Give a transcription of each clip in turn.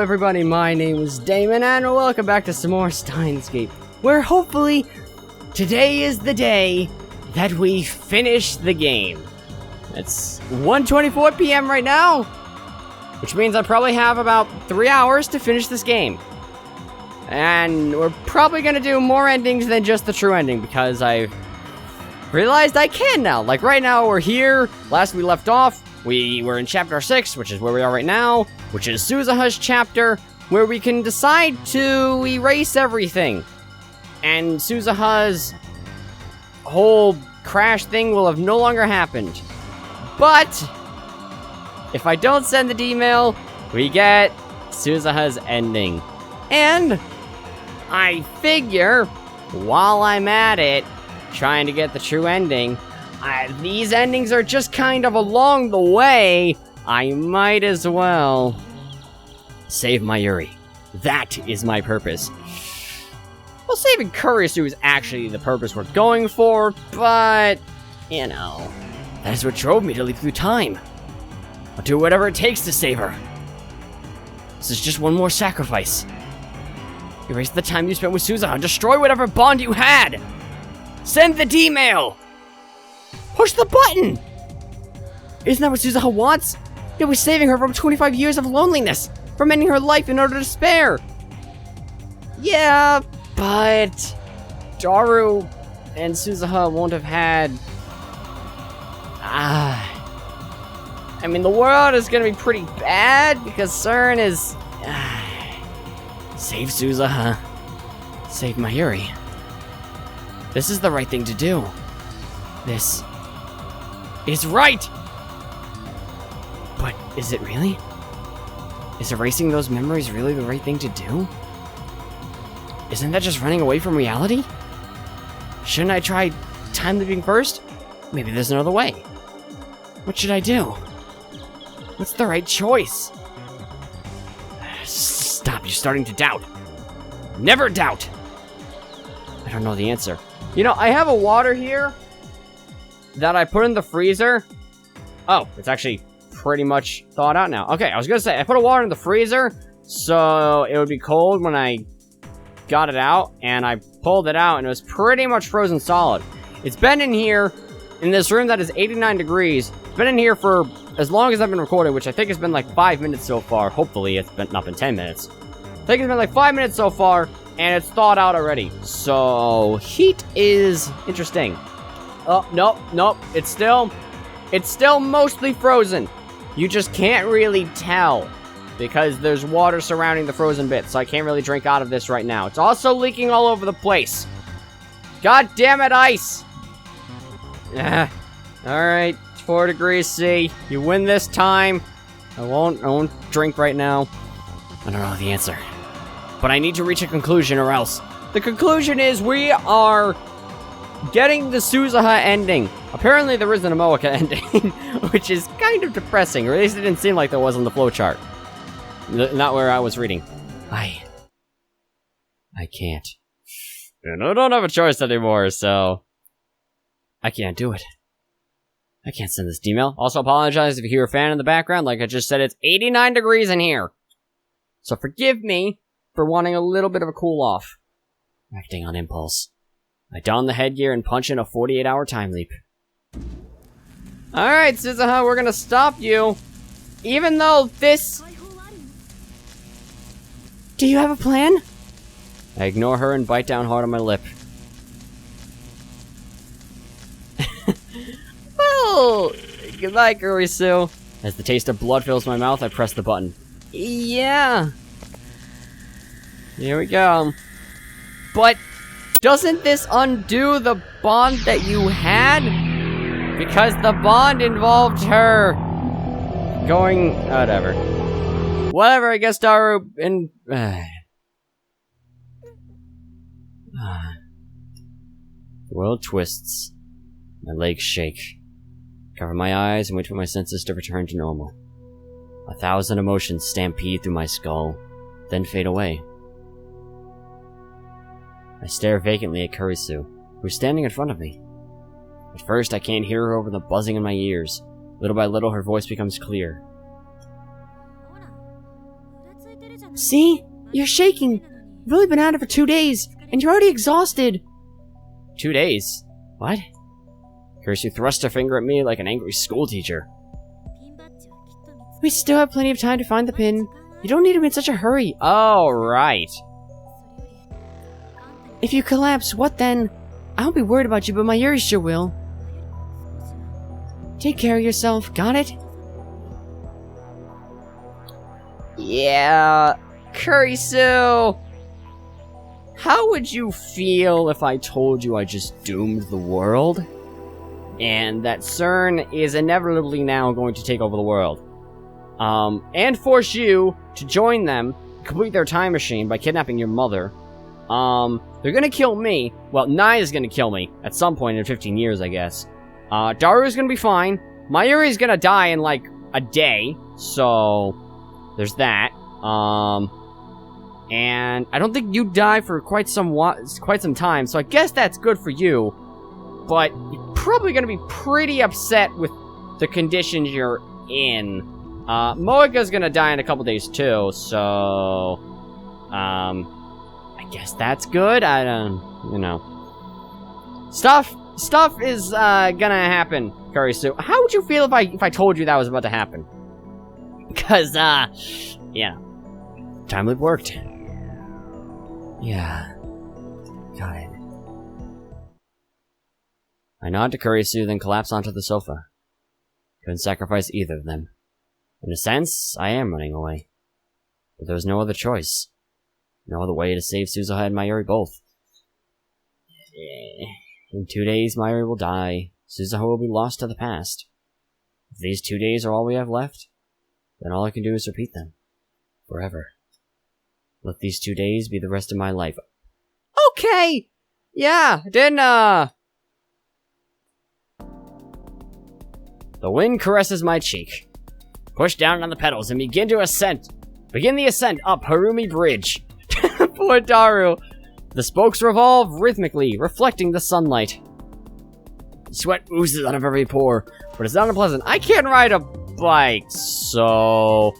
everybody, my name is Damon, and welcome back to some more Steins, where hopefully today is the day that we finish the game. It's 1:24 p.m. right now, which means I probably have about 3 hours to finish this game. And we're probably gonna do more endings than just the true ending, because I've realized I can now. Like right now, we're here. Last we left off, we were in chapter 6, which is where we are right now, which is Suzuha's chapter, where we can decide to erase everything. And Suzuha's whole crash thing will have no longer happened. But if I don't send the email, we get Suzuha's ending. And I figure, while I'm at it, trying to get the true ending, these endings are just kind of along the way. I might as well save my Yuri. That is my purpose. Well, saving Kurisu is actually the purpose we're going for, but, you know, that is what drove me to leap through time. I'll do whatever it takes to save her. This is just one more sacrifice. Erase the time you spent with Suzuha and destroy whatever bond you had. Send the D-mail. Push the button! Isn't that what Suzuha wants? It was saving her from 25 years of loneliness, from ending her life in order to spare. Yeah, but Daru and Suzuha won't have had... I mean, the world is gonna be pretty bad because SERN is... Save Suzuha. Save Mayuri. This is the right thing to do. This is right! But is it really? Is erasing those memories really the right thing to do? Isn't that just running away from reality? Shouldn't I try time leaping first? Maybe there's another way. What should I do? What's the right choice? Stop, you're starting to doubt. Never doubt! I don't know the answer. You know, I have a water here that I put in the freezer. Oh, it's actually pretty much thawed out now. Okay, I was gonna say, I put a water in the freezer, so it would be cold when I got it out, and I pulled it out, and it was pretty much frozen solid. It's been in here, in this room that is 89 degrees. It's been in here for as long as I've been recording, which I think has been like 5 minutes so far. Hopefully, it's not been 10 minutes. I think it's been like 5 minutes so far, and it's thawed out already. So, heat is interesting. Oh, nope, it's still mostly frozen. You just can't really tell because there's water surrounding the frozen bit, so I can't really drink out of this right now. It's also leaking all over the place. God damn it, ice! Alright, 4 degrees C. You win this time. I won't drink right now. I don't know the answer. But I need to reach a conclusion or else. The conclusion is we are getting the Suzuha ending. Apparently there isn't a Moeka ending, which is kind of depressing, or at least it didn't seem like there was on the flowchart. Not where I was reading. I can't. And I don't have a choice anymore, so I can't do it. I can't send this email. Also apologize if you hear a fan in the background. Like I just said, it's 89 degrees in here. So forgive me for wanting a little bit of a cool off. Acting on impulse. I don the headgear and punch in a 48-hour time leap. Alright, Suzuha, we're gonna stop you. Even though this... Do you have a plan? I ignore her and bite down hard on my lip. Well, goodbye, Kurisu. As the taste of blood fills my mouth, I press the button. Yeah. Here we go. But doesn't this undo the bond that you had? Because the bond involved her going... whatever. Whatever, I guess Daru and... The world twists. My legs shake. Cover my eyes and wait for my senses to return to normal. 1,000 emotions stampede through my skull, then fade away. I stare vacantly at Kurisu, who's standing in front of me. At first, I can't hear her over the buzzing in my ears. Little by little, her voice becomes clear. See? You're shaking. You've only been at it for 2 days, and you're already exhausted. 2 days? What? Kirsty thrust her finger at me like an angry schoolteacher. We still have plenty of time to find the pin. You don't need to be in such a hurry. Oh, right. If you collapse, what then? I won't be worried about you, but Mayuri sure will. Take care of yourself, got it? Yeah, Kurisu! How would you feel if I told you I just doomed the world? And that CERN is inevitably now going to take over the world. And force you to join them, complete their time machine by kidnapping your mother. They're gonna kill me. Well, Nai's gonna kill me at some point in 15 years, I guess. Daru's gonna be fine. Mayuri's gonna die in, like, a day. So, there's that. And I don't think you die for quite some time, so I guess that's good for you. But you're probably gonna be pretty upset with the conditions you're in. Moika's gonna die in a couple days too, so... I guess that's good. I don't... you know. Stuff is, gonna happen, Kurisu. How would you feel if I told you that was about to happen? Because, yeah. Time loop worked. Yeah. Got it. I nod to Kurisu, then collapse onto the sofa. Couldn't sacrifice either of them. In a sense, I am running away. But there was no other choice. No other way to save Suzuha and Mayuri both. In 2 days, Mayuri will die. Suzuha will be lost to the past. If these 2 days are all we have left, then all I can do is repeat them. Forever. Let these 2 days be the rest of my life. Okay! Yeah, then, The wind caresses my cheek. Push down on the pedals and begin the ascent up Harumi Bridge. Poor Daru. The spokes revolve rhythmically, reflecting the sunlight. Sweat oozes out of every pore, but it's not unpleasant. I can't ride a bike, so...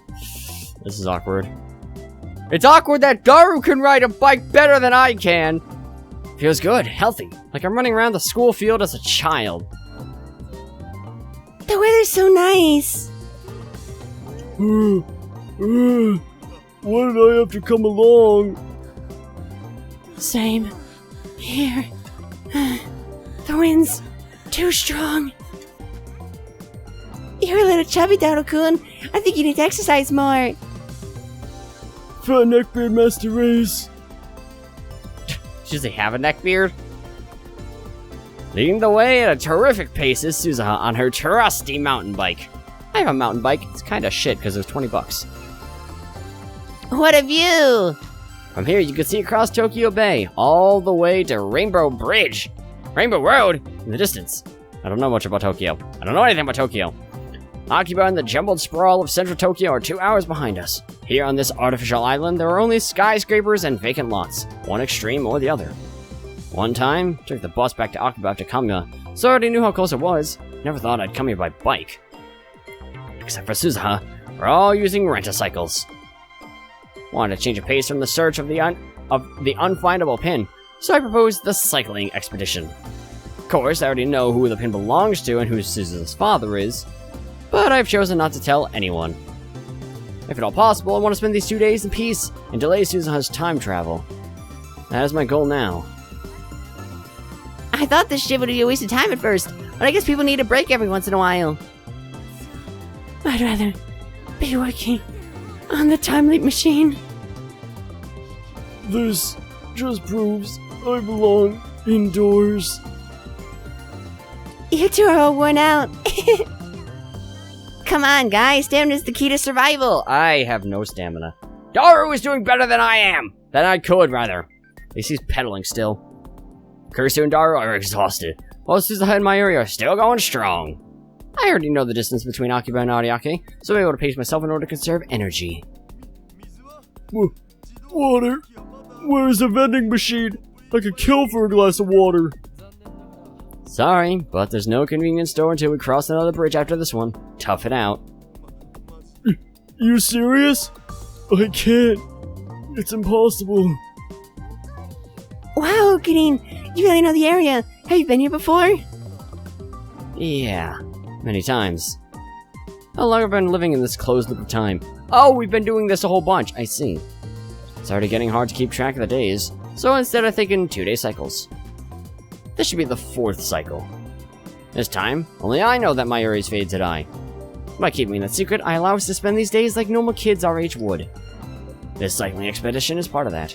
This is awkward. It's awkward that Daru can ride a bike better than I can. Feels good, healthy, like I'm running around the school field as a child. The weather's so nice. Why did I have to come along? Same. Here. The wind's too strong. You're a little chubby, Daru-kun. I think you need to exercise more. Fat neckbeard, Master Race. Does he have a neckbeard? Leading the way at a terrific pace is Suzuha on her trusty mountain bike. I have a mountain bike. It's kind of shit because it was 20 bucks. What a view! From here, you can see across Tokyo Bay, all the way to Rainbow Bridge. Rainbow Road in the distance. I don't know much about Tokyo. I don't know anything about Tokyo. Occupying the jumbled sprawl of central Tokyo are 2 hours behind us. Here on this artificial island, there are only skyscrapers and vacant lots, one extreme or the other. One time, took the bus back to Akiba after Kamiya, so I already knew how close it was. Never thought I'd come here by bike. Except for Suzuha, we're all using rent-a-cycles. Wanted to change of pace from the search of the unfindable pin, so I proposed the cycling expedition. Of course, I already know who the pin belongs to and who Suzuha's father is, but I've chosen not to tell anyone. If at all possible, I want to spend these 2 days in peace and delay Suzuha's time travel. That is my goal now. I thought this shit would be a waste of time at first, but I guess people need a break every once in a while. I'd rather be working on the time leap machine. This just proves I belong indoors. You two are all worn out. Come on, guys. Stamina is the key to survival. I have no stamina. Daru is doing better than I am. Than I could, rather. At least he's pedaling still. Kurisu and Daru are exhausted, while Suzuha and Mayuri are still going strong. I already know the distance between Akiba and Ariake, so I'm able to pace myself in order to conserve energy. Water? Where's the vending machine? I could kill for a glass of water. Sorry, but there's no convenience store until we cross another bridge after this one. Tough it out. You serious? I can't. It's impossible. Wow, Okudin, you really know the area. Have you been here before? Yeah, many times. How long have I been living in this closed loop of time? Oh, we've been doing this a whole bunch, I see. It's already getting hard to keep track of the days, so instead I think in 2-day cycles. This should be the 4th cycle. This time, only I know that Mayuri's fate to die. By keeping that secret, I allow us to spend these days like normal kids our age would. This cycling expedition is part of that.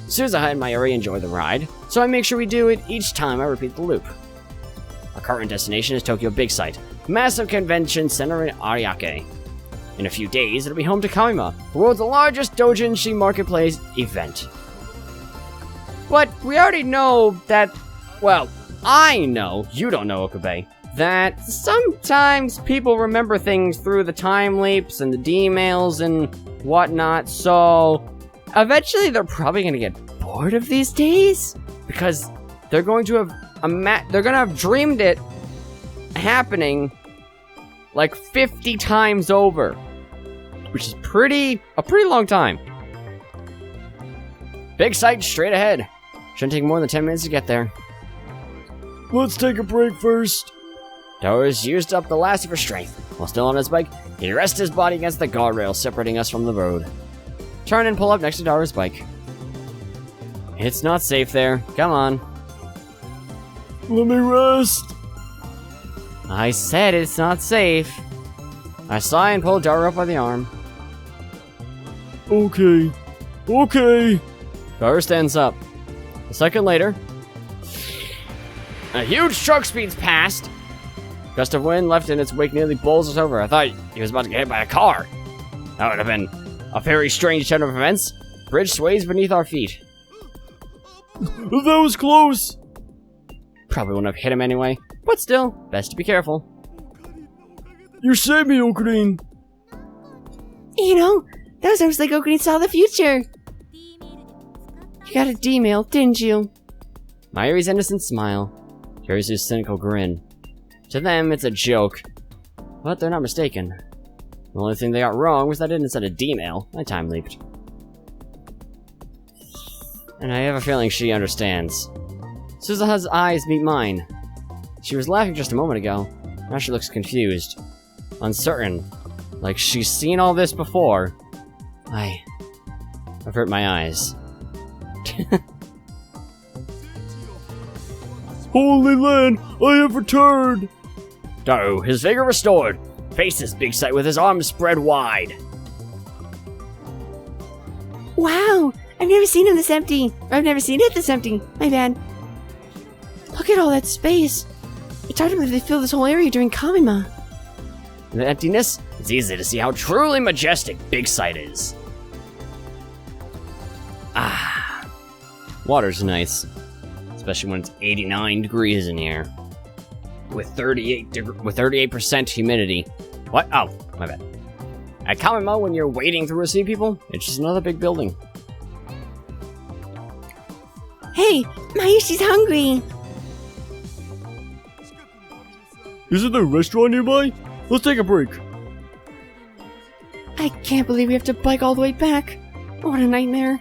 Suzuha and Mayuri enjoy the ride, so I make sure we do it each time I repeat the loop. Our current destination is Tokyo Big Sight, massive convention center in Ariake. In a few days, it'll be home to Kamima, the world's largest doujinshi marketplace event. But we already know that, well, I know, you don't know, Okabe, that sometimes people remember things through the time leaps and the D-mails and whatnot, so eventually they're probably gonna get bored of these days, because they're going to have dreamed it happening like 50 times over, which is a pretty long time. Big sight straight ahead. Shouldn't take more than 10 minutes to get there. Let's take a break first. Towers used up the last of his strength. While still on his bike, he rests his body against the guardrail separating us from the road. Turn and pull up next to Daru's bike. It's not safe there. Come on. Let me rest. I said it's not safe. I sigh and pull Daru up by the arm. Okay. Okay. Daru stands up. A second later, a huge truck speeds past. Gust of wind left in its wake nearly bowls us over. I thought he was about to get hit by a car. That would have been a very strange turn of events. Bridge sways beneath our feet. That was close. Probably wouldn't have hit him anyway, but still, best to be careful. You saved me, Okudin. You know, that was almost like Okudin saw the future. You got a D-mail, didn't you? Mayuri's innocent smile. Kirizu's cynical grin. To them, it's a joke. But they're not mistaken. The only thing they got wrong was that instead of D-mail, I time-leaped. And I have a feeling she understands. Suzuha's eyes meet mine. She was laughing just a moment ago. Now she looks confused. Uncertain. Like she's seen all this before. I avert my eyes. Holy land, I have returned! Daru, his vigor restored, faces Big Sight with his arms spread wide. Wow, I've never seen him this empty. Or I've never seen it this empty. My bad. Look at all that space. It's hard to believe they filled this whole area during Kamima. In the emptiness, it's easy to see how truly majestic Big Sight is. Ah, water's nice. Especially when it's 89 degrees in here. With 38% humidity. What? Oh, my bad. At Kamima, when you're wading through a sea, people, it's just another big building. Hey, Mayushi's hungry. Isn't there a restaurant nearby? Let's take a break. I can't believe we have to bike all the way back. What a nightmare.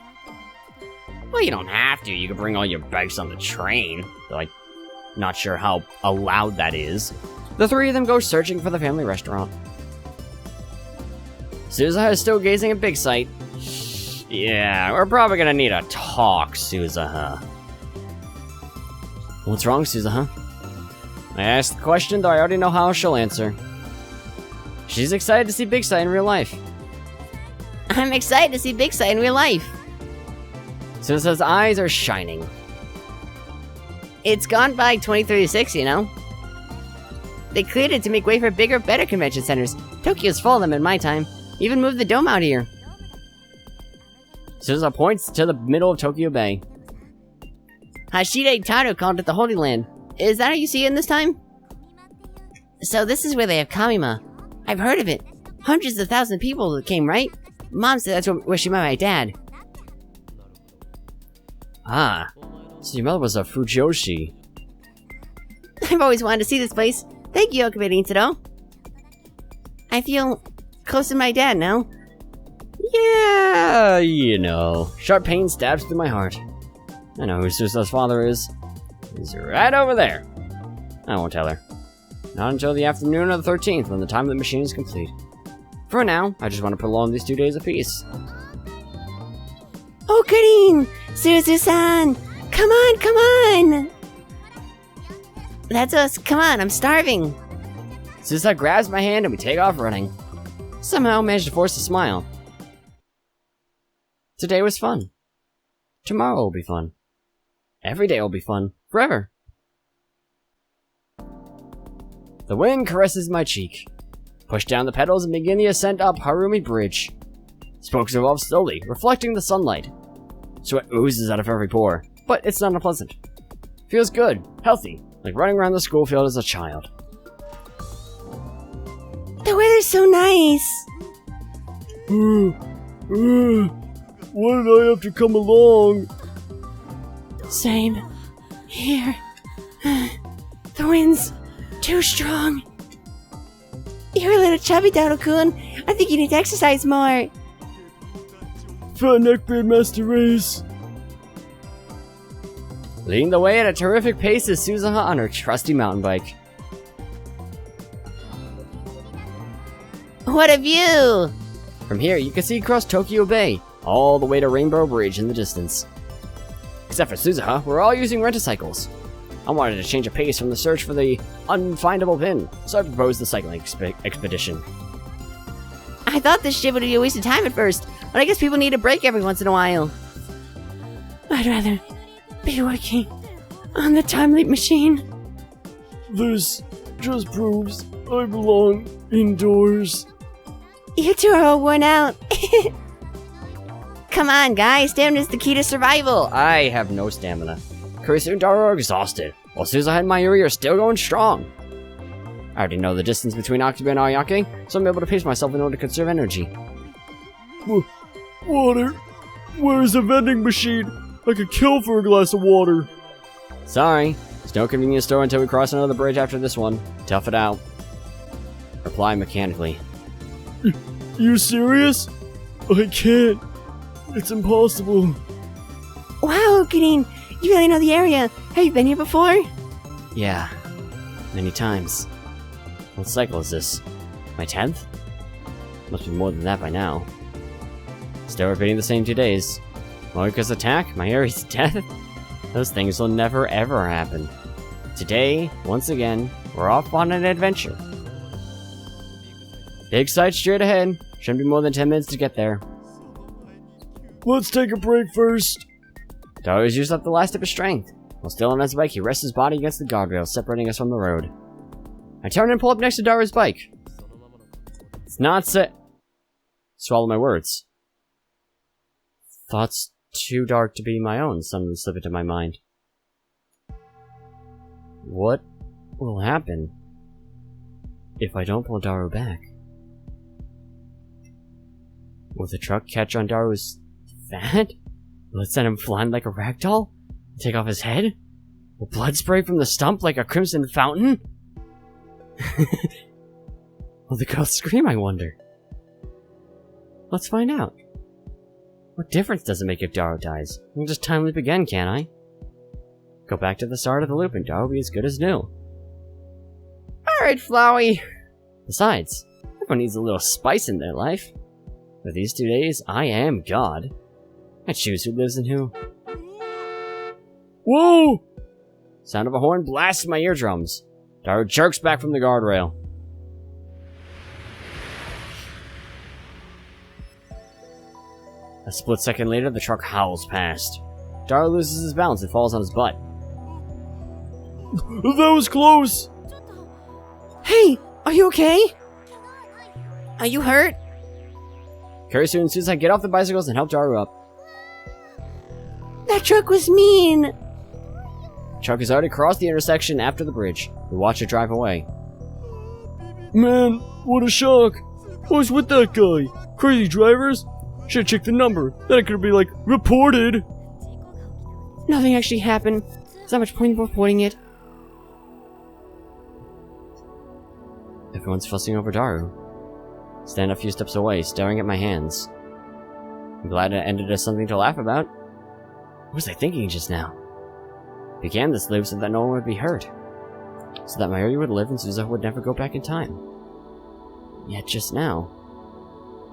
Well, you don't have to. You can bring all your bikes on the train. Like, not sure how allowed that is. The three of them go searching for the family restaurant. Suzuha is still gazing at Big Sight. Yeah, we're probably gonna need a talk, Suzuha. What's wrong, Suzuha? I asked the question, though I already know how she'll answer. She's excited to see Big Sight in real life. I'm excited to see Big Sight in real life. Suzuha's eyes are shining. It's gone by 2036, you know? They cleared it to make way for bigger, better convention centers. Tokyo's full of them in my time. Even moved the dome out here. Suzuha points to the middle of Tokyo Bay. Hashide Taro called it the Holy Land. Is that how you see it in this time? So this is where they have Kamima. I've heard of it. Hundreds of thousands of people came, right? Mom said that's where she met my dad. Ah, so your mother was a Fujoshi. I've always wanted to see this place. Thank you, Okabe Nintendo. I feel close to my dad now. Yeah, you know. Sharp pain stabs through my heart. I know who Suzuha's father is. He's right over there. I won't tell her. Not until the afternoon of the 13th, when the time of the machine is complete. For now, I just want to prolong these 2 days apiece. Oh, Green! Suzu-san! Come on, come on! That's us. Come on, I'm starving. Suzuha grabs my hand and we take off running. Somehow managed to force a smile. Today was fun. Tomorrow will be fun. Every day will be fun. Forever. The wind caresses my cheek. Push down the pedals and begin the ascent up Harumi Bridge. Spokes revolve slowly, reflecting the sunlight. Sweat oozes out of every pore, but it's not unpleasant. Feels good, healthy, like running around the school field as a child. The weather's so nice. Why did I have to come along? Same. Here. The wind's too strong. You're a little chubby, Dodo-kun. I think you need to exercise more. Fat neckbeard master race. Leading the way at a terrific pace is Suzuha on her trusty mountain bike. What a view! From here, you can see across Tokyo Bay, all the way to Rainbow Bridge in the distance. Except for Suzuha, we're all using rent-a-cycles. I wanted to change a pace from the search for the unfindable pin, so I proposed the cycling expedition. I thought this shit would be a waste of time at first, but I guess people need a break every once in a while. I'd rather be working on the time leap machine. This just proves I belong indoors. You two are all worn out. Come on, guys. Stamina's the key to survival. I have no stamina. Kurisu and Daru are exhausted, while Suzuha and Mayuri are still going strong. I already know the distance between Akiba and Ayake, so I'm able to pace myself in order to conserve energy. Water? Where's the vending machine? I could kill for a glass of water. Sorry, there's no convenience store until we cross another bridge after this one. Tough it out. Reply mechanically. You serious? I can't. It's impossible. Wow, Green. You really know the area. Have you been here before? Yeah, many times. What cycle is this? My 10th? Must be more than that by now. Still repeating the same 2 days. Moika's attack, Mayuri's death. Those things will never ever happen. Today, once again, we're off on an adventure. Big sight straight ahead. Shouldn't be more than 10 minutes to get there. Let's take a break first. Daru's used up the last of his strength. While still on his bike, he rests his body against the guardrail, separating us from the road. I turn and pull up next to Daru's bike. It's not Swallow my words. Thoughts too dark to be my own suddenly slip into my mind. What will happen if I don't pull Daru back? Will the truck catch on Daru's fat? Will it send him flying like a ragdoll? Take off his head? Will blood spray from the stump like a crimson fountain? Will the girl scream, I wonder? Let's find out. What difference does it make if Daru dies? I can just time loop again, can't I? Go back to the start of the loop and Daru will be as good as new. Alright, Flowey. Besides, everyone needs a little spice in their life. For these 2 days, I am God. I choose who lives and who. Whoa! Sound of a horn blasts my eardrums. Daru jerks back from the guardrail. A split second later, the truck howls past. Daru loses his balance and falls on his butt. That was close! Hey, are you okay? Are you hurt? Kurisu and Suzuha get off the bicycles and help Daru up. That truck was mean. The truck has already crossed the intersection after the bridge. We watch it drive away. Man, what a shock! I was with that guy. Crazy drivers? Should've checked the number. Then it could be like, reported! Nothing actually happened. There's not much point in reporting it. Everyone's fussing over Daru. Stand a few steps away, staring at my hands. I'm glad it ended as something to laugh about. What was I thinking just now? I began this loop so that no one would be hurt. So that Mayuri would live and Suzuha would never go back in time. Yet just now,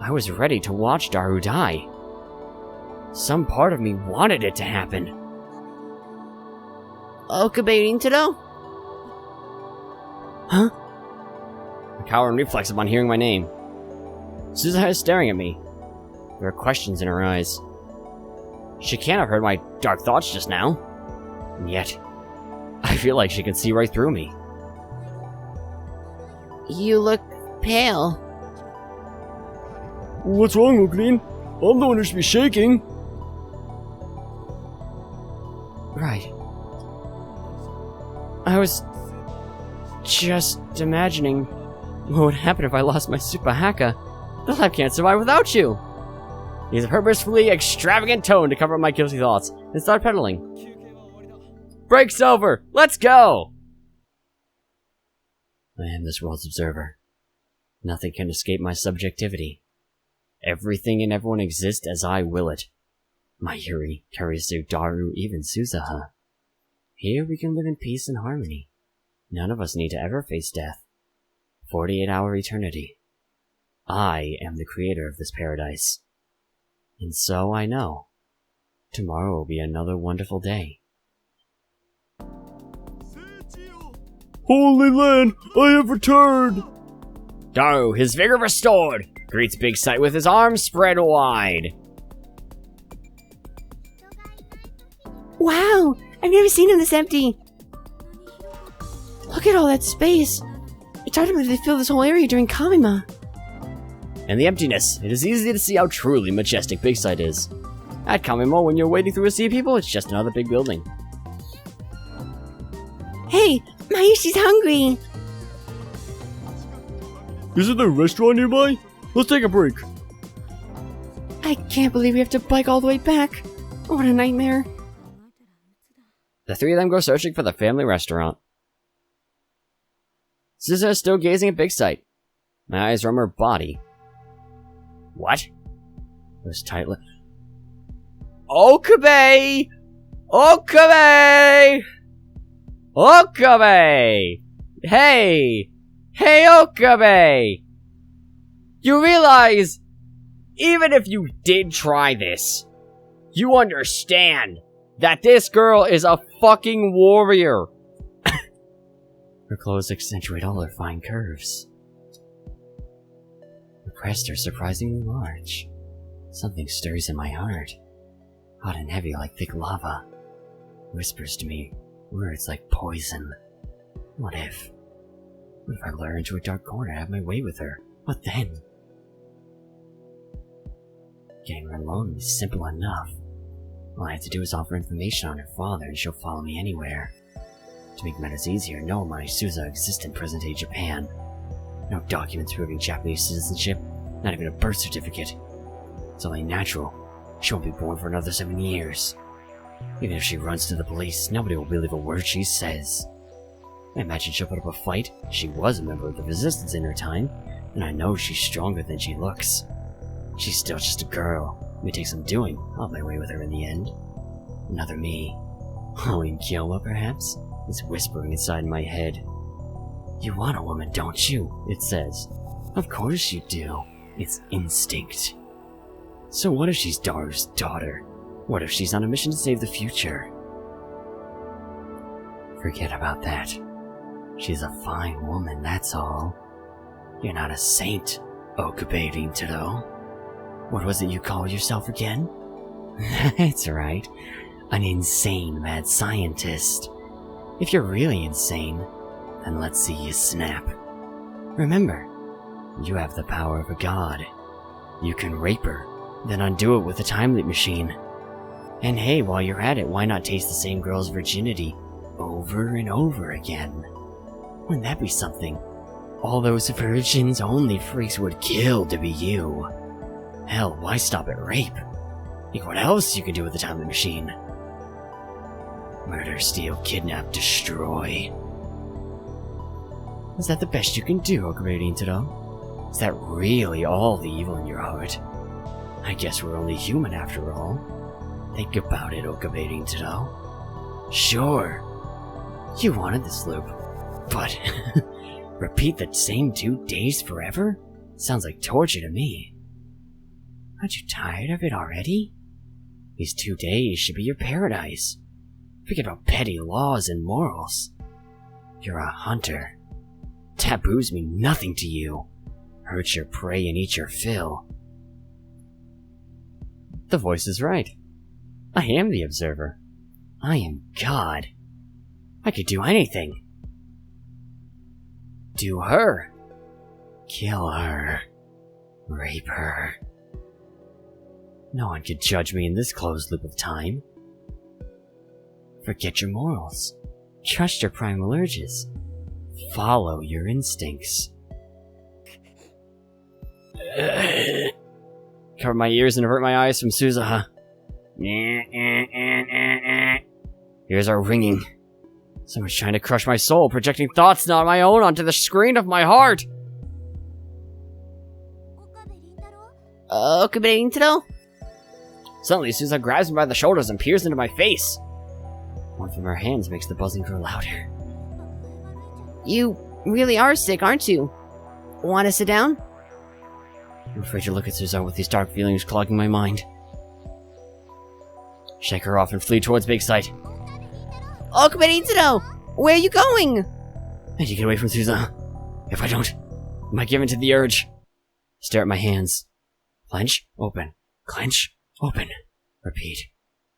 I was ready to watch Daru die. Some part of me wanted it to happen. Okabe Rintaro? Huh? A cowering reflex upon hearing my name. Suzuha is staring at me. There are questions in her eyes. She can't have heard my dark thoughts just now. And yet, I feel like she can see right through me. You look pale. What's wrong, Oakley? I'm the one who should be shaking. Right. I was just imagining what would happen if I lost my Super Haka. The lab can't survive without you! Use a purposefully extravagant tone to cover up my guilty thoughts, and start pedaling. Break's over! Let's go! I am this world's observer. Nothing can escape my subjectivity. Everything and everyone exists as I will it. Mayuri, Karisu, Daru, even Suzuha. Here we can live in peace and harmony. None of us need to ever face death. 48-hour eternity. I am the creator of this paradise. And so I know. Tomorrow will be another wonderful day. Holy land, I have returned! Daru, his vigor restored, greets Big Sight with his arms spread wide. Wow! I've never seen him this empty! Look at all that space! It's hard to believe they filled this whole area during Kamima. In the emptiness, it is easy to see how truly majestic Big Sight is. At Kamima, when you're wading through a sea of people, it's just another big building. Hey! Mayushi's hungry! Isn't there a restaurant nearby? Let's take a break. I can't believe we have to bike all the way back. What a nightmare. The three of them go searching for the family restaurant. Suzuha is still gazing at Big Sight. My eyes roam her body. What? Those tight lips. Okabe! Okabe! Okabe! Hey! Hey, Okabe! You realize, even if you did try this, you understand that this girl is a fucking warrior. Her clothes accentuate all her fine curves. Her breasts are surprisingly large. Something stirs in my heart. Hot and heavy like thick lava. Whispers to me words like poison. What if I lure her into a dark corner and have my way with her? What then? Getting her alone is simple enough. All I have to do is offer information on her father and she'll follow me anywhere. To make matters easier, no Amane Suzuha exists in present-day Japan. No documents proving Japanese citizenship, not even a birth certificate. It's only natural. She won't be born for another 7 years. Even if she runs to the police, nobody will believe a word she says. I imagine she'll put up a fight. She was a member of the resistance in her time, and I know she's stronger than she looks. She's still just a girl. It may take some doing. I'll have my way with her in the end. Another me. Halloween Kyowa, perhaps? It's whispering inside my head. You want a woman, don't you? It says. Of course you do. It's instinct. So what if she's Daru's daughter? What if she's on a mission to save the future? Forget about that. She's a fine woman, that's all. You're not a saint, Okabe Rintaro. What was it you called yourself again? That's right. An insane mad scientist. If you're really insane, then let's see you snap. Remember, you have the power of a god. You can rape her, then undo it with a time leap machine. And hey, while you're at it, why not taste the same girl's virginity over and over again? Wouldn't that be something? All those virgins only freaks would kill to be you. Hell, why stop at rape? Think what else you can do with the time leap machine? Murder, steal, kidnap, destroy. Is that the best you can do, Okabe Rintaro? Is that really all the evil in your heart? I guess we're only human after all. Think about it, Okabe Tito. Sure, you wanted this loop, but repeat the same 2 days forever? Sounds like torture to me. Aren't you tired of it already? These 2 days should be your paradise. Forget about petty laws and morals. You're a hunter. Taboos mean nothing to you. Hurt your prey and eat your fill. The voice is right. I am the observer. I am God. I could do anything. Do her. Kill her. Rape her. No one could judge me in this closed loop of time. Forget your morals. Trust your primal urges. Follow your instincts. Cover my ears and avert my eyes from Suzuha. Ears are ringing. Someone's trying to crush my soul, projecting thoughts not my own onto the screen of my heart. Okabe Tito? Suddenly, Suzuha grabs me by the shoulders and peers into my face. One from her hands makes the buzzing grow louder. You really are sick, aren't you? Want to sit down? I'm afraid to look at Suzuha with these dark feelings clogging my mind. Shake her off and flee towards Big Sight. Okabe Tito! Where are you going? I need to get away from Suzuha. If I don't, I might give in to the urge. Stare at my hands. Clench, open. Clench, open. Repeat.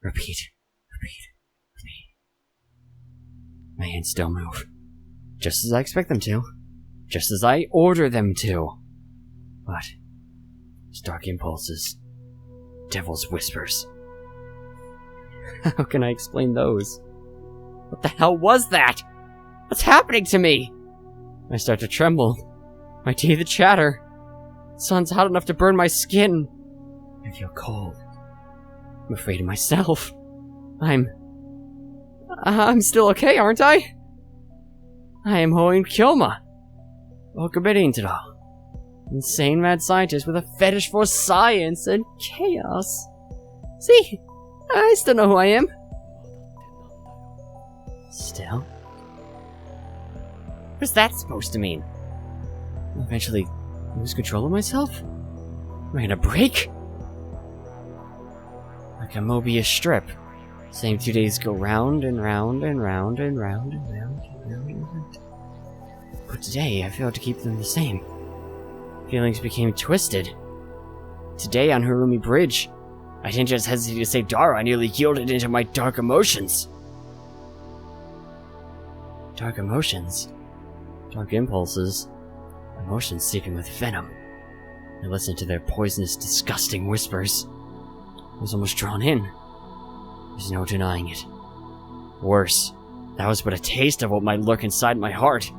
Repeat. Repeat. Repeat. My hands still move. Just as I expect them to. Just as I order them to. But it's dark impulses. Devil's whispers. How can I explain those? What the hell was that? What's happening to me? I start to tremble. My teeth chatter. The sun's hot enough to burn my skin. I feel cold. I'm afraid of myself. I'm still okay, aren't I? I am Hoin Kyoma. Okabe Tito. Insane mad scientist with a fetish for science and chaos. See? I still know who I am. Still? What's that supposed to mean? I'll eventually lose control of myself? Am I gonna break? Like a Mobius strip. Same 2 days go round and round and round and round and round and round and round. But today I failed to keep them the same. Feelings became twisted. Today on Harumi Bridge, I didn't just hesitate to save Dara, I nearly yielded into my dark emotions. Dark emotions? Dark impulses? Emotions seeping with venom. I listened to their poisonous, disgusting whispers. I was almost drawn in. There's no denying it. Worse, that was but a taste of what might lurk inside my heart.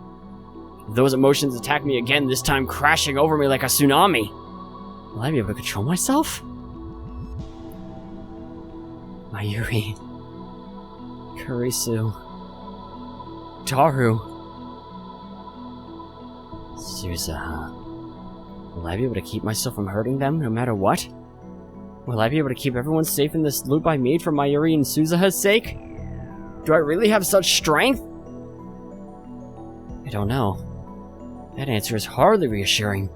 If those emotions attack me again, this time crashing over me like a tsunami, will I be able to control myself? Mayuri, Kurisu, Daru, Suzuha. Will I be able to keep myself from hurting them no matter what? Will I be able to keep everyone safe in this loop I made for Mayuri and Suzuha's sake? Do I really have such strength? I don't know. That answer is hardly reassuring.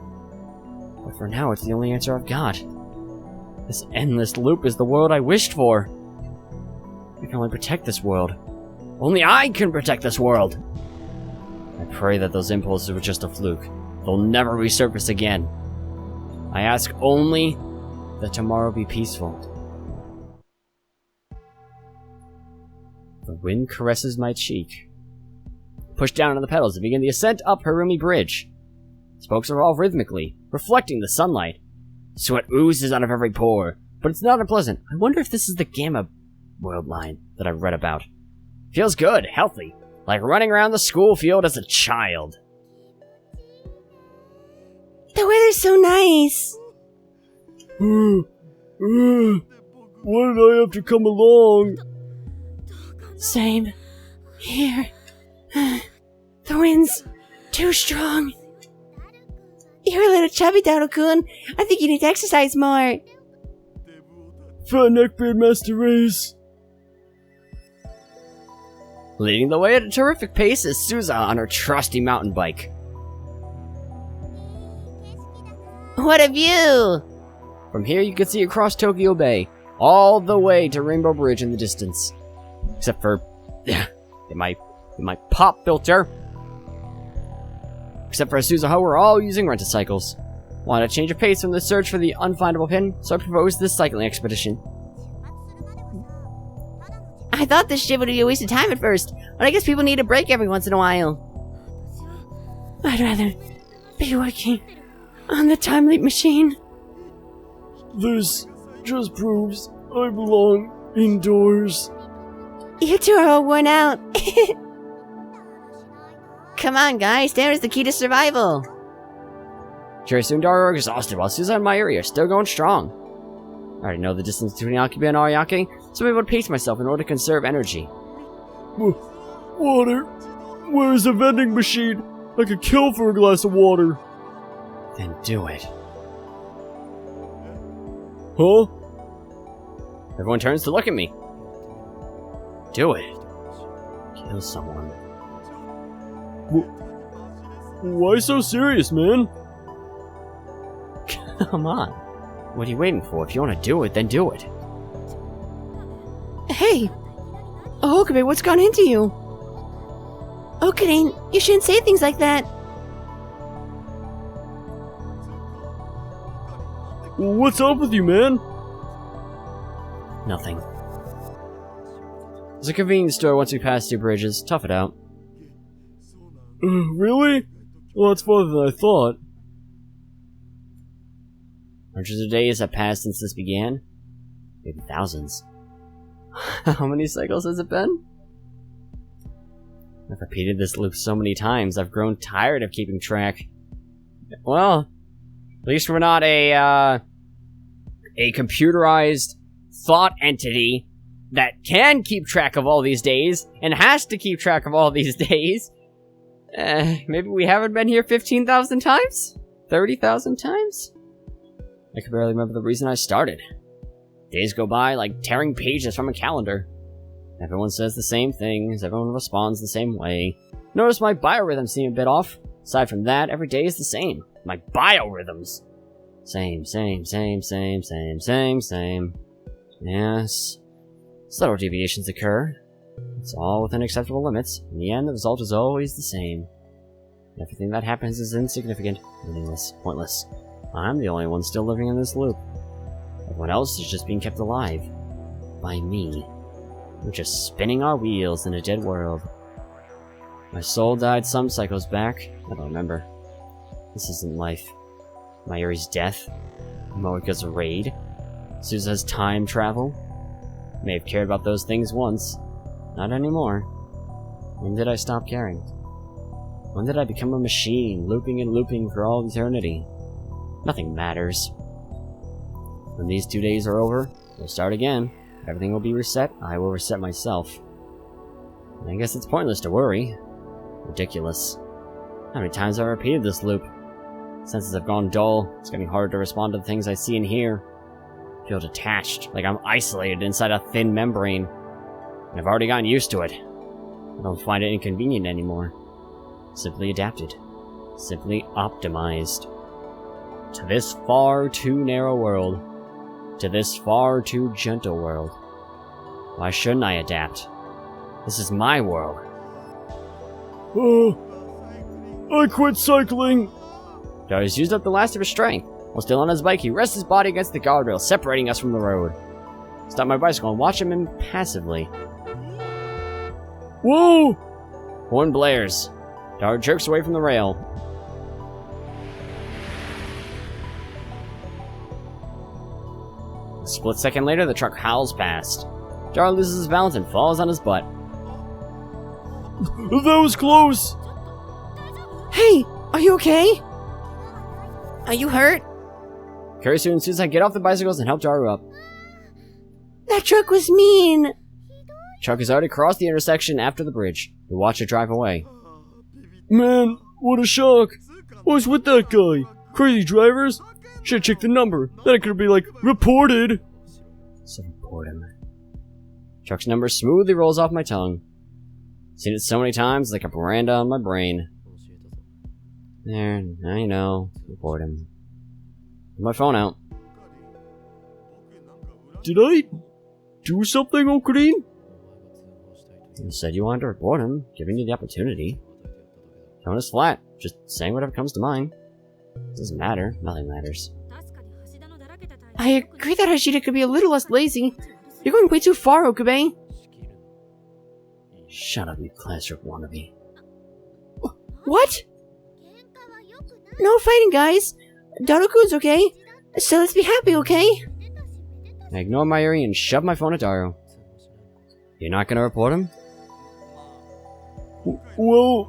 But for now, it's the only answer I've got. This endless loop is the world I wished for. I can only protect this world. Only I can protect this world! I pray that those impulses were just a fluke. They'll never resurface again. I ask only that tomorrow be peaceful. The wind caresses my cheek. Push down on the pedals and begin the ascent up Harumi Bridge. Spokes revolve rhythmically, reflecting the sunlight. Sweat oozes out of every pore, but it's not unpleasant. I wonder if this is the Gamma World line that I've read about. Feels good, healthy, like running around the school field as a child. The weather's so nice. Why did I have to come along? Same. Here. The wind's too strong. You're a little chubby, Daru-kun. I think you need to exercise more. Fat neckbeard master race. Leading the way at a terrific pace is Suzuha on her trusty mountain bike. What a view! From here you can see across Tokyo Bay, all the way to Rainbow Bridge in the distance. Except for in my pop filter. Except for Suzuha, we're all using rent-a-cycles. Wanted to change of pace from the search for the unfindable pin, so I proposed this cycling expedition. I thought this shit would be a waste of time at first, but I guess people need a break every once in a while. I'd rather be working on the time leap machine. This just proves I belong indoors. You two are all worn out. Come on, guys, there is the key to survival. Jirasu and Daru are exhausted, while Suzuha and Mayuri are still going strong. I already know the distance between Akiba and Ariake, so I'm able to pace myself in order to conserve energy. Water? Where's the vending machine? I could kill for a glass of water. Then do it. Huh? Everyone turns to look at me. Do it. Kill someone. Why so serious, man? Come on. What are you waiting for? If you want to do it, then do it. Hey! Okabe, what's gone into you? Okabe, you shouldn't say things like that. What's up with you, man? Nothing. There's a convenience store once we pass 2 bridges. Tough it out. Really? Well, that's farther than I thought. Hundreds of days have passed since this began. Maybe thousands. How many cycles has it been? I've repeated this loop so many times, I've grown tired of keeping track. Well, at least we're not a computerized thought entity that can keep track of all these days, and has to keep track of all these days. Maybe we haven't been here 15,000 times? 30,000 times? I can barely remember the reason I started. Days go by like tearing pages from a calendar. Everyone says the same things, everyone responds the same way. Notice my biorhythms seem a bit off. Aside from that, every day is the same. My biorhythms. Same. Yes. Subtle deviations occur. It's all within acceptable limits. In the end, the result is always the same. Everything that happens is insignificant, meaningless, pointless. I'm the only one still living in this loop. Everyone else is just being kept alive. By me. We're just spinning our wheels in a dead world. My soul died some cycles back. I don't remember. This isn't life. Mayuri's death. Moika's raid. Suzuha's time travel. May have cared about those things once. Not anymore. When did I stop caring? When did I become a machine, looping and looping for all eternity? Nothing matters. When these 2 days are over, we'll start again. Everything will be reset. I will reset myself. I guess it's pointless to worry. Ridiculous. How many times have I repeated this loop? Senses have gone dull. It's getting harder to respond to the things I see and hear. I feel detached, like I'm isolated inside a thin membrane. And I've already gotten used to it. I don't find it inconvenient anymore. Simply adapted. Simply optimized. To this far too narrow world. To this far too gentle world. Why shouldn't I adapt? This is my world. I quit cycling. Darius used up the last of his strength. While still on his bike, he rests his body against the guardrail, separating us from the road. Stop my bicycle and watch him impassively. Whoa! Horn blares. Dar jerks away from the rail. A split second later, the truck howls past. Dar loses his balance and falls on his butt. That was close! Hey, are you okay? Are you hurt? Kurisu and Suzuha get off the bicycles and help Daru up. That truck was mean. The truck has already crossed the intersection after the bridge. We watch it drive away. Man, what a shock! What's with that guy? Crazy drivers? Should've checked the number. Then it could be like, reported! So report him. Truck's number smoothly rolls off my tongue. Seen it so many times, like a veranda on my brain. There, now you know. Report him. Put my phone out. Did I do something, Okarine? You said you wanted to report him, giving you the opportunity. Tone is flat, just saying whatever comes to mind. Doesn't matter, nothing matters. I agree that Hashida could be a little less lazy. You're going way too far, Okabe. Shut up, you classroom wannabe. What? No fighting, guys. Daruku's okay. So let's be happy, okay? I ignore Mayuri and shove my phone at Daru. You're not gonna report him? Well,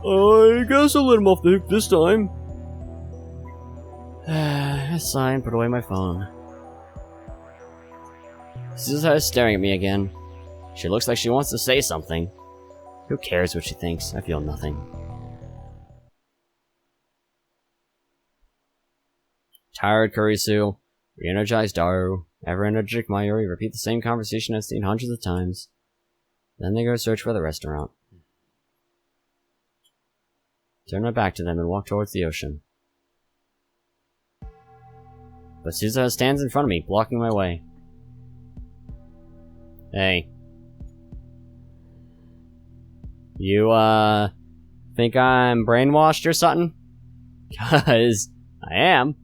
I guess I'll let him off the hook this time. I sigh and put away my phone. Suzuha is staring at me again. She looks like she wants to say something. Who cares what she thinks? I feel nothing. Tired Kurisu, re-energized Daru, ever-energetic Mayuri repeat the same conversation I've seen hundreds of times. Then they go search for the restaurant. Turn my back to them and walk towards the ocean. But Suzuha stands in front of me, blocking my way. Hey. You, think I'm brainwashed or something? 'Cause I am.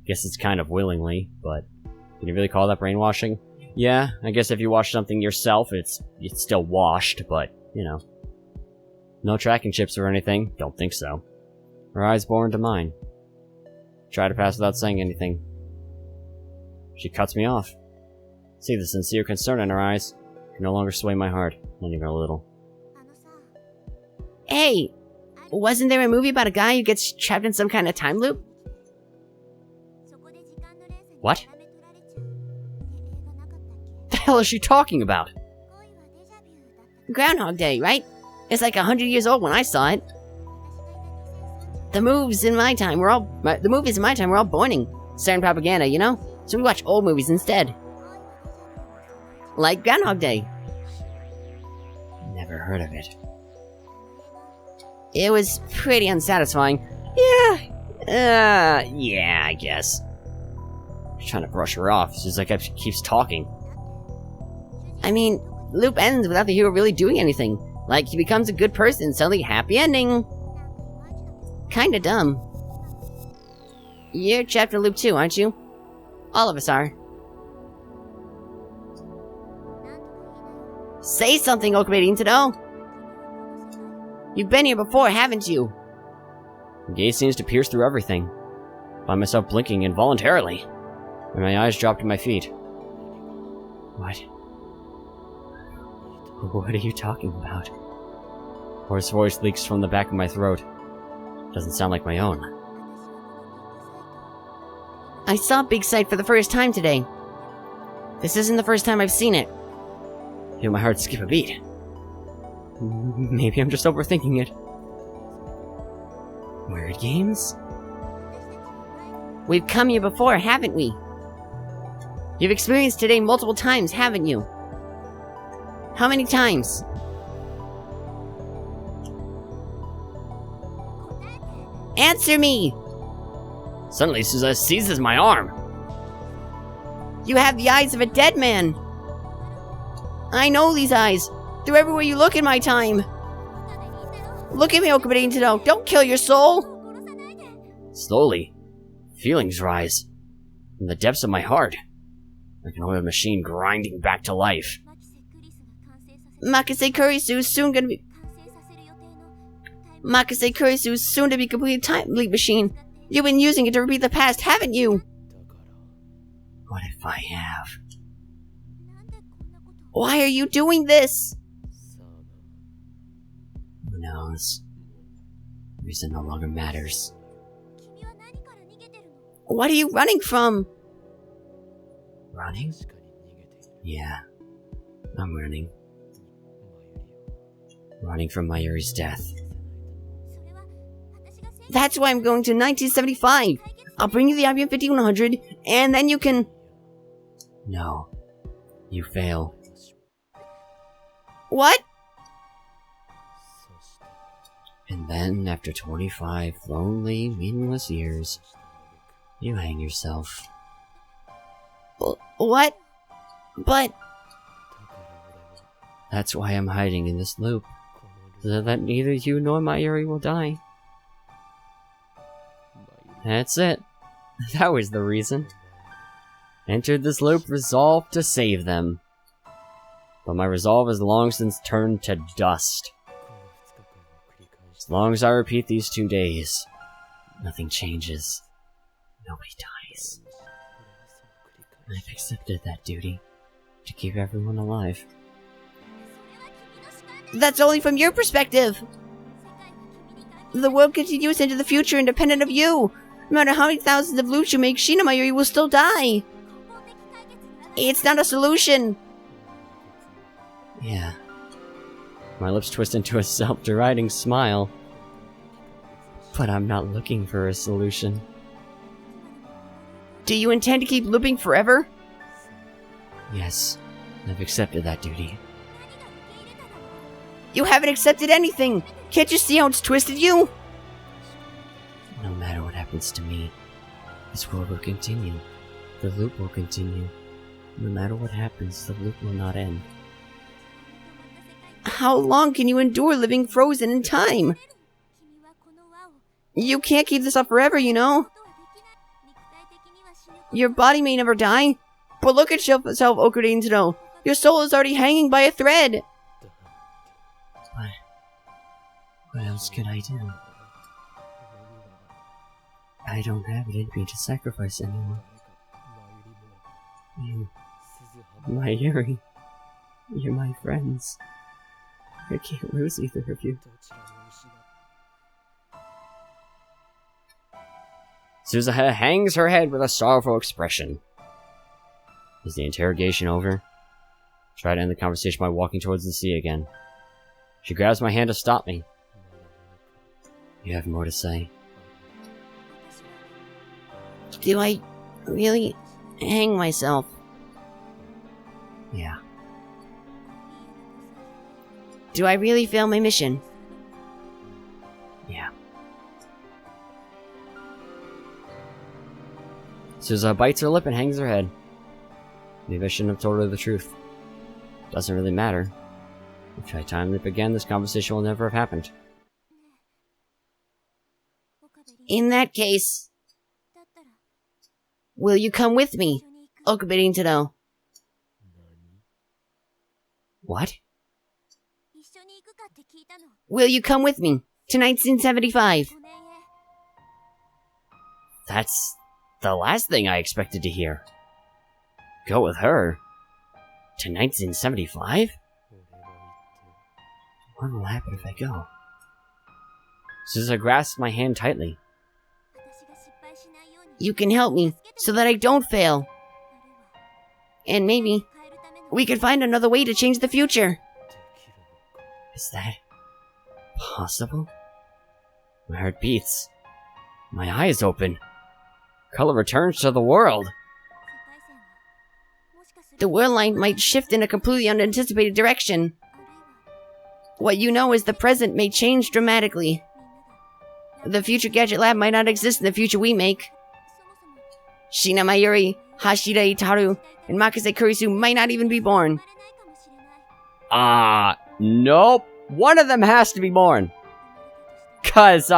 Guess it's kind of willingly, but can you really call that brainwashing? Yeah, I guess if you wash something yourself, it's still washed, but, you know. No tracking chips or anything, don't think so. Her eyes bore into mine. Try to pass without saying anything. She cuts me off. See the sincere concern in her eyes. Can no longer sway my heart, not even a little. Hey, wasn't there a movie about a guy who gets trapped in some kind of time loop? What? The hell is she talking about? Groundhog Day, right? It's like 100 years old when I saw it. The movies in my time were all born in CERN propaganda, you know? So we watch old movies instead. Like Groundhog Day. Never heard of it. It was pretty unsatisfying. Yeah, I guess. I'm trying to brush her off. She's like, she keeps talking. I mean, loop ends without the hero really doing anything. Like, he becomes a good person, suddenly happy ending. Kinda dumb. You're trapped in loop too, aren't you? All of us are. Say something, Okabe Intado! You've been here before, haven't you? The gaze seems to pierce through everything. Find myself blinking involuntarily, and my eyes drop to my feet. What? What are you talking about? Hoarse voice leaks from the back of my throat. Doesn't sound like my own. I saw Big Sight for the first time today. This isn't the first time I've seen it. Feel my heart skip a beat. Maybe I'm just overthinking it. Weird games? We've come here before, haven't we? You've experienced today multiple times, haven't you? How many times? Answer me! Suddenly, Suzuha seizes my arm. You have the eyes of a dead man. I know these eyes. They're everywhere you look in my time. Look at me, Okabe Intado. Don't kill your soul. Slowly, feelings rise. From the depths of my heart. Like an oiled machine grinding back to life. Makase Kurisu is soon to be a complete time leap machine. You've been using it to repeat the past, haven't you? What if I have? Why are you doing this? Who knows? Reason no longer matters. What are you running from? Running? Yeah, I'm running. Running from Mayuri's death. That's why I'm going to 1975. I'll bring you the IBM 5100, and then you can... No. You fail. What? And then, after 25 lonely, meaningless years, you hang yourself. What? But... That's why I'm hiding in this loop. So that neither you nor Mayuri will die. That's it. That was the reason. Entered this loop resolved to save them. But my resolve has long since turned to dust. As long as I repeat these 2 days, nothing changes. Nobody dies. I've accepted that duty. To keep everyone alive. That's only from your perspective. The world continues into the future independent of you. No matter how many thousands of loops you make, Shina Mayuri will still die. It's not a solution. Yeah. My lips twist into a self-deriding smile. But I'm not looking for a solution. Do you intend to keep looping forever? Yes, I've accepted that duty. You haven't accepted anything! Can't you see how it's twisted you? No matter what happens to me, this world will continue. The loop will continue. No matter what happens, the loop will not end. How long can you endure living frozen in time? You can't keep this up forever, you know? Your body may never die, but look at yourself, Okudin. Your soul is already hanging by a thread. What else could I do? I don't have it in me to sacrifice anyone. You, Mayuri, you're my friends. I can't lose either of you. Suzuha hangs her head with a sorrowful expression. Is the interrogation over? Try to end the conversation by walking towards the sea again. She grabs my hand to stop me. You have more to say. Do I really hang myself? Yeah. Do I really fail my mission? Yeah. Suzuha bites her lip and hangs her head. Maybe I shouldn't have told her the truth. Doesn't really matter. If I time loop again, this conversation will never have happened. In that case, will you come with me, Okubidin Tado? What? Will you come with me to 1975? That's the last thing I expected to hear. Go with her? To 1975? What will happen if I go? Suzuha grasps my hand tightly. You can help me so that I don't fail. And maybe we can find another way to change the future. Is that possible? My heart beats. My eyes open. Color returns to the world. The world line might shift in a completely unanticipated direction. What you know is the present may change dramatically. The future gadget lab might not exist in the future we make. Shina Mayuri, Hashira Itaru, and Makase Kurisu might not even be born. Nope. One of them has to be born. 'Cause,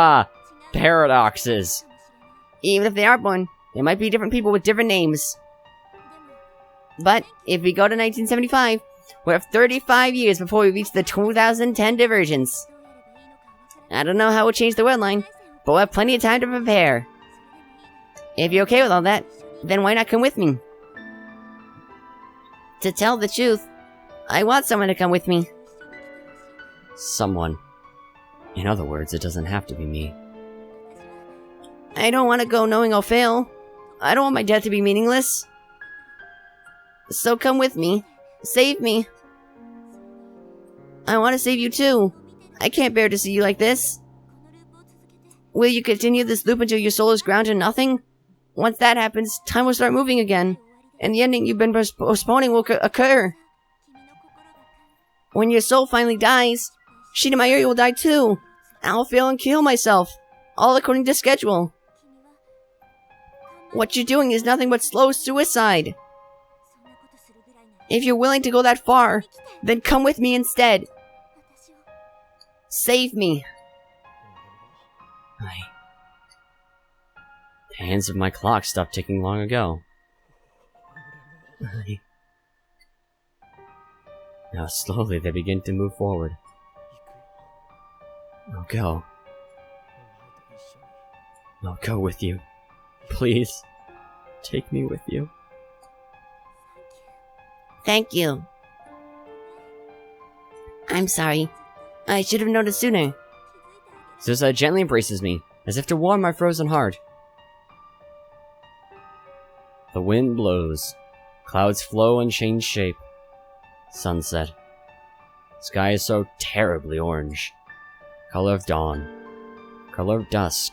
paradoxes. Even if they are born, they might be different people with different names. But if we go to 1975, we have 35 years before we reach the 2010 divergence. I don't know how we'll change the world line, but we'll have plenty of time to prepare. If you're okay with all that, then why not come with me? To tell the truth, I want someone to come with me. Someone. In other words, it doesn't have to be me. I don't want to go knowing I'll fail. I don't want my death to be meaningless. So come with me. Save me. I want to save you too. I can't bear to see you like this. Will you continue this loop until your soul is ground to nothing? Once that happens, time will start moving again. and the ending you've been postponing will occur. When your soul finally dies, Shida Mayuri will die too. I'll fail and kill myself, all according to schedule. What you're doing is nothing but slow suicide. If you're willing to go that far, then come with me instead. Save me. The hands of my clock stopped ticking long ago. Now slowly they begin to move forward. I'll go. I'll go with you. Please, take me with you. Thank you. I'm sorry. I should have noticed sooner. Suzuha gently embraces me, as if to warm my frozen heart. The wind blows. Clouds flow and change shape. Sunset. Sky is so terribly orange. Color of dawn. Color of dusk.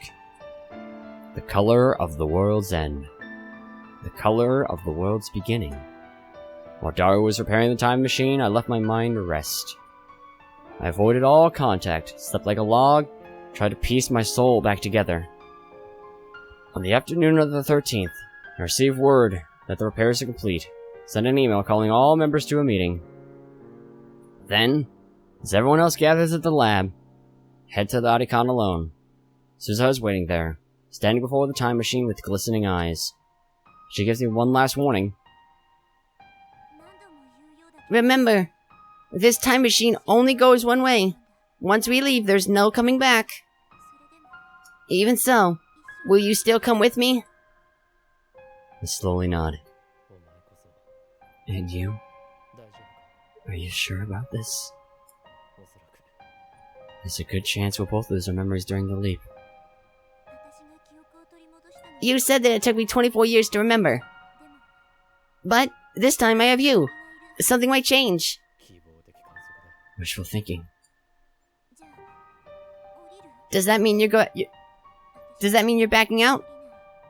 The color of the world's end. The color of the world's beginning. While Daru was repairing the time machine, I left my mind to rest. I avoided all contact, slept like a log, tried to piece my soul back together. On the afternoon of the 13th, I received word that the repairs are complete. Sent an email calling all members to a meeting. Then, as everyone else gathers at the lab, head to the Arikon alone. Suzuha is waiting there, standing before the time machine with glistening eyes. She gives me one last warning. Remember, this time machine only goes one way. Once we leave, there's no coming back. Even so, will you still come with me? I slowly nod. And you? Are you sure about this? There's a good chance we'll both lose our memories during the leap. You said that it took me 24 years to remember. But this time I have you. Something might change. Wishful thinking. Does that mean Does that mean you're backing out?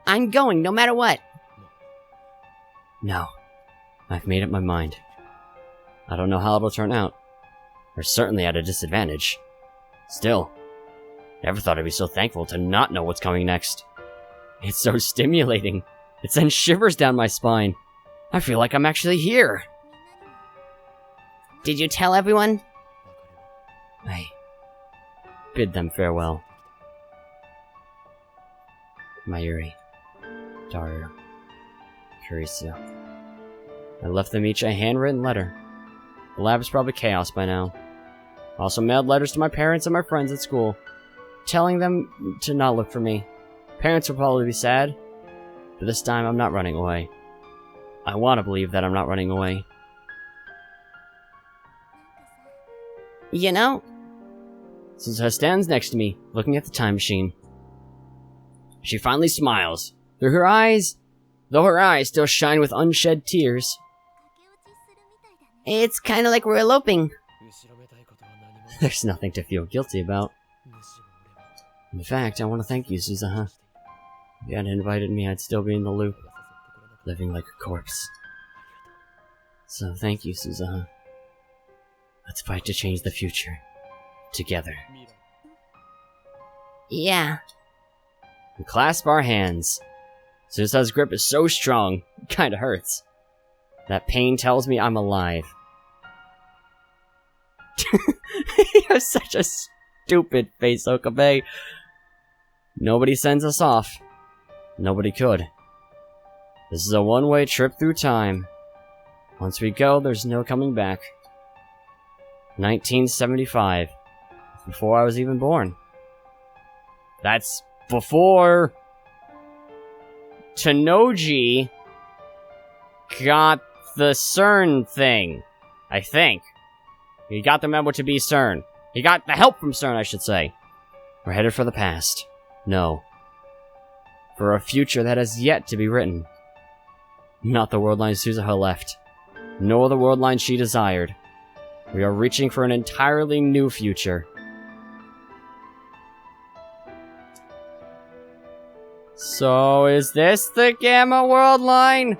I'm going, no matter what. No. I've made up my mind. I don't know how it'll turn out. We're certainly at a disadvantage. Still, never thought I'd be so thankful to not know what's coming next. It's so stimulating. It sends shivers down my spine. I feel like I'm actually here. Did you tell everyone? I bid them farewell. Mayuri, Daru, Kurisu. I left them each a handwritten letter. The lab is probably chaos by now. I also mailed letters to my parents and my friends at school, telling them to not look for me. Parents will probably be sad, but this time I'm not running away. I want to believe that I'm not running away. You know? Suzuha stands next to me, looking at the time machine. She finally smiles. Though her eyes still shine with unshed tears. It's kinda like we're eloping. There's nothing to feel guilty about. In fact, I want to thank you, Suzuha. If you hadn't invited me, I'd still be in the loop, living like a corpse. So thank you, Suzuha. Let's fight to change the future. Together. Yeah. We clasp our hands. Suzuha's grip is so strong, it kinda hurts. That pain tells me I'm alive. You have such a stupid face, Okabe. Nobody sends us off. Nobody could. This is a one-way trip through time. Once we go, there's no coming back. 1975. Before I was even born. That's before Tanoji got the CERN thing, I think. He got the memo to be CERN. He got the help from CERN, I should say. We're headed for the past. No. For a future that has yet to be written. Not the world line Suzuha left. Nor the world line she desired. We are reaching for an entirely new future. So, is this the Gamma world line?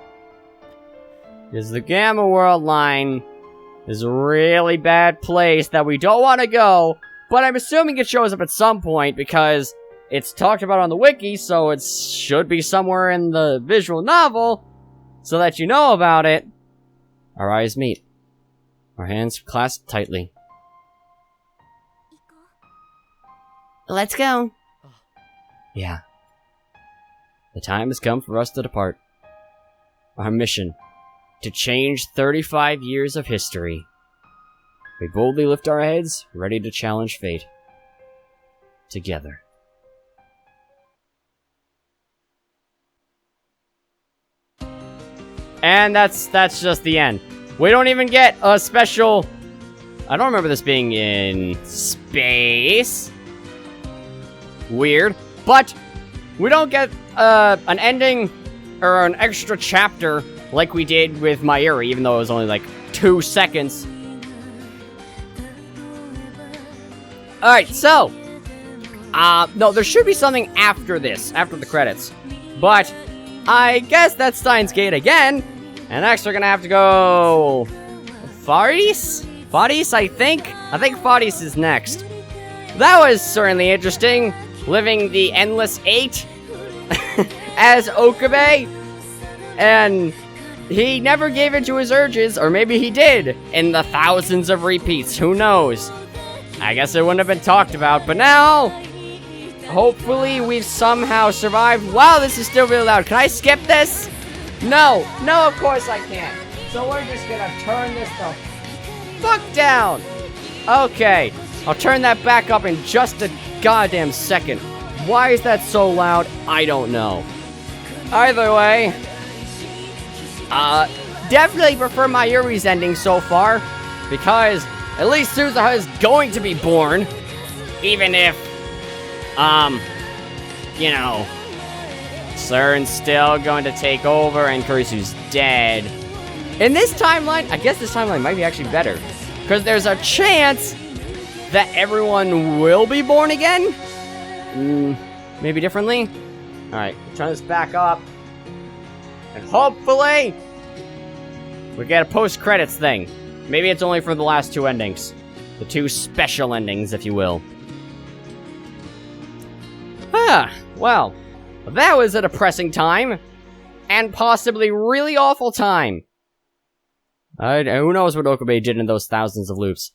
Because the Gamma World line is a really bad place that we don't want to go, but I'm assuming it shows up at some point because it's talked about on the wiki, so it should be somewhere in the visual novel so that you know about it. Our eyes meet. Our hands clasped tightly. Let's go. Yeah. The time has come for us to depart. Our mission, to change 35 years of history. We boldly lift our heads, ready to challenge fate. Together. And that's just the end. We don't even get a special... I don't remember this being in space. Weird. But we don't get an ending or an extra chapter like we did with Mayuri, even though it was only like 2 seconds. Alright, so... no, there should be something after this, after the credits. But I guess that's Steins Gate again. And next we're gonna have to go... Faris? Faris, I think? I think Faris is next. That was certainly interesting. Living the Endless 8 as Okabe. And he never gave in to his urges, or maybe he did, in the thousands of repeats. Who knows? I guess it wouldn't have been talked about, but now, hopefully we've somehow survived. Wow, this is still really loud. Can I skip this? No, of course I can't. So we're just gonna turn this the fuck down. Okay, I'll turn that back up in just a goddamn second. Why is that so loud? I don't know. Either way, definitely prefer Mayuri's ending so far, because at least Suzuha is going to be born, even if, you know, SERN's still going to take over and Kurisu's dead. In this timeline, I guess this timeline might be actually better, because there's a chance that everyone will be born again? Maybe differently? Alright, turn this back up. And hopefully, we get a post-credits thing. Maybe it's only for the last 2 endings. The 2 special endings, if you will. Well, that was a depressing time. And possibly really awful time. Who knows what Okabe did in those thousands of loops.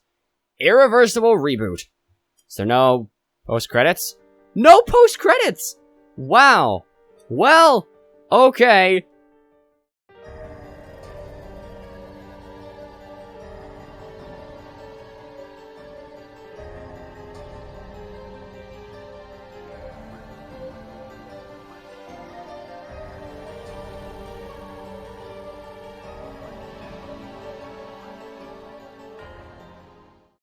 Irreversible reboot. Is there no post-credits? No post-credits! Wow. Well, okay.